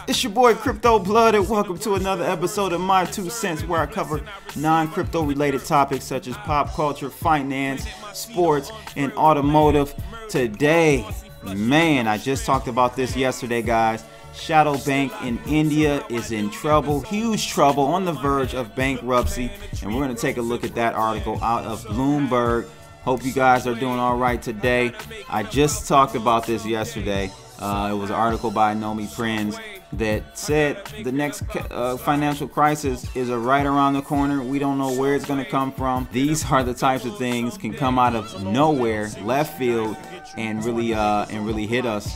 It's your boy Crypto Blood, and welcome to another episode of My 2 Cents, where I cover non-crypto related topics such as pop culture, finance, sports, and automotive. Today, man, I just talked about this yesterday, guys. Shadow Bank in India is in trouble, huge trouble, on the verge of bankruptcy, and we're going to take a look at that article out of Bloomberg. Hope you guys are doing all right today. I just talked about this yesterday. It was an article by Nomi Prinz that said the next financial crisis is right around the corner. We don't know where it's going to come from. These are the types of things can come out of nowhere, left field, and really hit us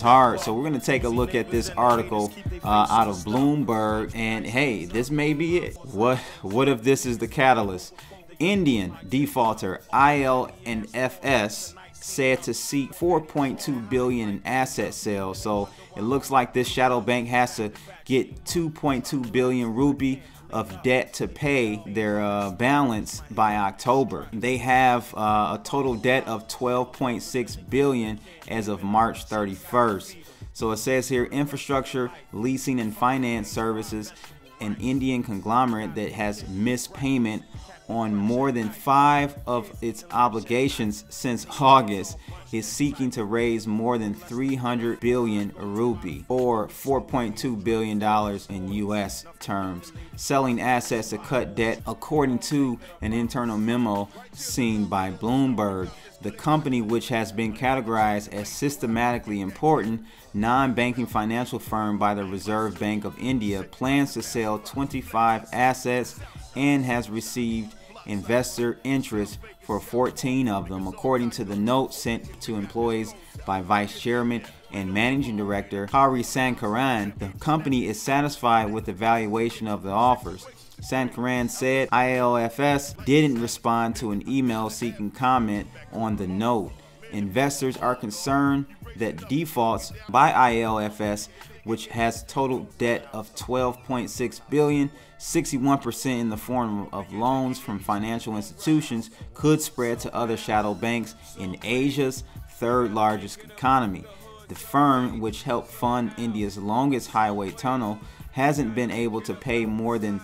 hard. So we're going to take a look at this article out of Bloomberg, and hey, this may be it. What if this is the catalyst? Indian defaulter IL&FS said to seek 4.2 billion in asset sales. So it looks like this shadow bank has to get 2.2 billion rupee of debt to pay their balance by October. They have a total debt of 12.6 billion as of March 31st. So it says here, infrastructure, leasing, and finance services, an Indian conglomerate that has missed payment on more than 5 of its obligations since August, is seeking to raise more than 300 billion rupee, or $4.2 billion in US terms, selling assets to cut debt, according to an internal memo seen by Bloomberg. The company, which has been categorized as systematically important non-banking financial firm by the Reserve Bank of India, plans to sell 25 assets and has received investor interest for 14 of them, according to the note sent to employees by Vice Chairman and Managing Director Hari Sankaran. The company is satisfied with the valuation of the offers. Sankaran said IL&FS didn't respond to an email seeking comment on the note. Investors are concerned that defaults by IL&FS, which has total debt of 12.6 billion, 61% in the form of loans from financial institutions, could spread to other shadow banks in Asia's third largest economy. The firm, which helped fund India's longest highway tunnel, hasn't been able to pay more than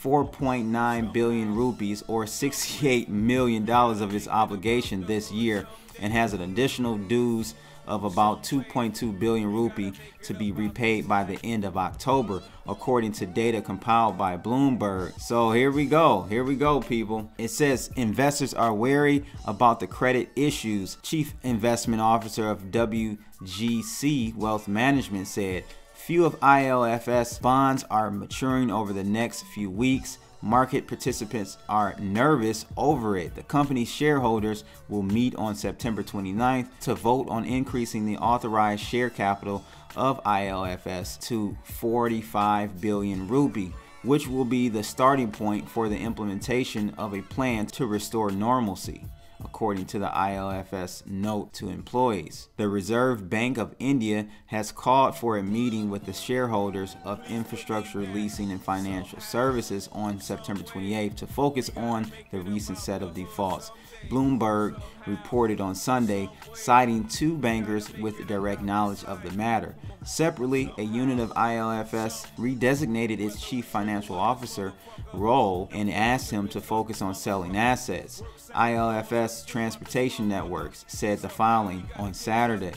4.9 billion rupees, or $68 million of its obligation this year, and has an additional dues of about 2.2 billion rupee to be repaid by the end of October, according to data compiled by Bloomberg. So here we go, people. It says investors are wary about the credit issues. Chief Investment Officer of WGC Wealth Management said few of IL&FS bonds are maturing over the next few weeks. Market participants are nervous over it. The company's shareholders will meet on September 29th to vote on increasing the authorized share capital of IL&FS to 45 billion rupee, which will be the starting point for the implementation of a plan to restore normalcy, according to the IL&FS note to employees. The Reserve Bank of India has called for a meeting with the shareholders of infrastructure, leasing, and financial services on September 28th to focus on the recent set of defaults. Bloomberg reported on Sunday, citing 2 bankers with direct knowledge of the matter. Separately, a unit of IL&FS redesignated its chief financial officer role and asked him to focus on selling assets. IL&FS Transportation Networks said the following on Saturday.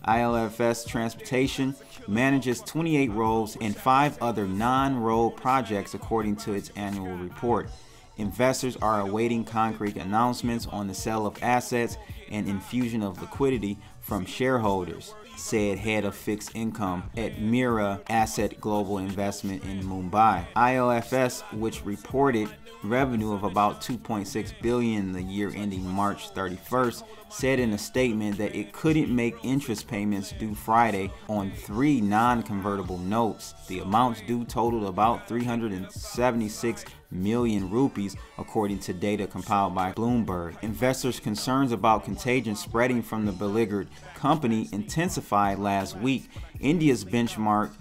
IL&FS Transportation manages 28 roads and 5 other non-road projects, according to its annual report. Investors are awaiting concrete announcements on the sale of assets and infusion of liquidity from shareholders, said head of fixed income at Mira Asset Global Investment in Mumbai. IL&FS, which reported revenue of about 2.6 billion the year ending March 31st, said in a statement that it couldn't make interest payments due Friday on 3 non-convertible notes. The amounts due totaled about 376 million rupees, according to data compiled by Bloomberg. Investors' concerns about contagion spreading from the beleaguered company intensified last week. India's benchmark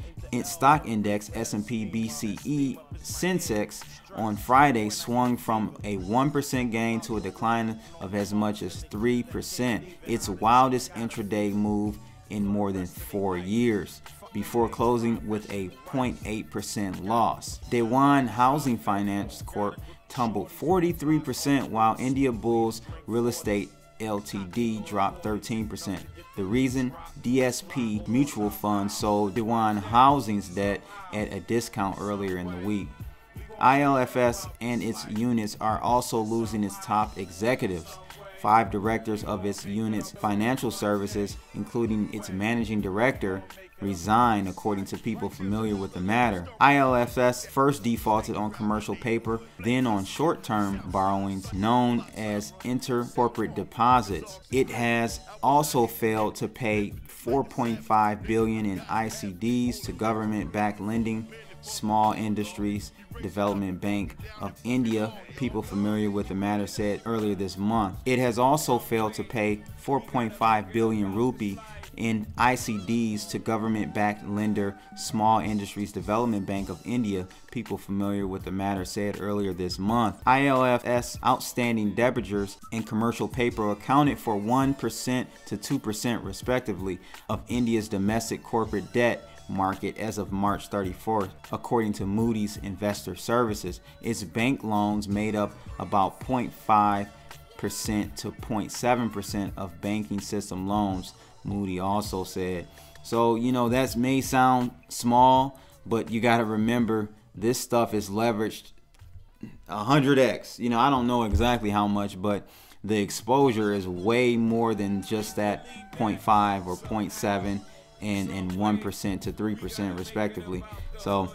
stock index, S&P BCE sensex, on Friday swung from a 1% gain to a decline of as much as 3%, its wildest intraday move in more than 4 years, before closing with a 0.8% loss. Dewan Housing Finance Corp tumbled 43%, while India Bulls Real Estate Ltd dropped 13%. The reason? DSP Mutual Fund sold Dewan Housing's debt at a discount earlier in the week. IL&FS and its units are also losing its top executives. 5 directors of its unit's financial services, including its managing director, resigned, according to people familiar with the matter. IL&FS first defaulted on commercial paper, then on short-term borrowings known as intercorporate deposits. It has also failed to pay $4.5 billion in ICDs to government-backed lending. Small Industries Development Bank of India, people familiar with the matter, said earlier this month. It has also failed to pay 4.5 billion rupee in ICDs to government-backed lender Small Industries Development Bank of India, people familiar with the matter, said earlier this month. IL&FS outstanding debentures and commercial paper accounted for 1% to 2% respectively of India's domestic corporate debt market as of March 34th, according to Moody's Investor Services. Its bank loans made up about 0.5% to 0.7% of banking system loans, Moody also said. So, that may sound small, but you got to remember this stuff is leveraged 100x. I don't know exactly how much, but the exposure is way more than just that 0.5 or 0.7 and 1% to 3% respectively. So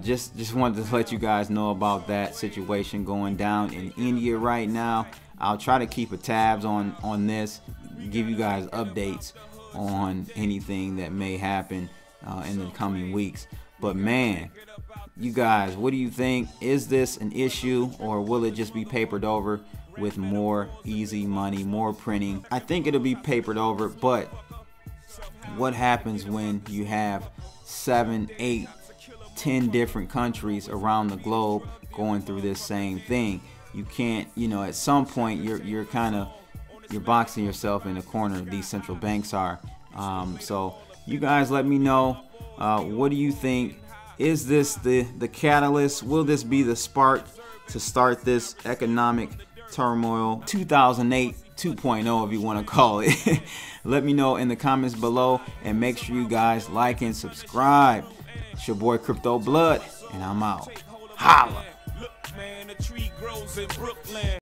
just wanted to let you guys know about that situation going down in India right now. I'll try to keep a tabs on this, give you guys updates on anything that may happen in the coming weeks. But man, you guys, what do you think? Is this an issue, or will it just be papered over with more easy money, more printing? I think it'll be papered over, but what happens when you have 7, 8, 10 different countries around the globe going through this same thing? You can't, at some point you're boxing yourself in the corner. These central banks are. So you guys let me know, what do you think? Is this the catalyst? Will this be the spark to start this economic turmoil 2008 2.0, if you want to call it? Let me know in the comments below, and make sure you guys like and subscribe. It's your boy Crypto Blood, and I'm out. Holla.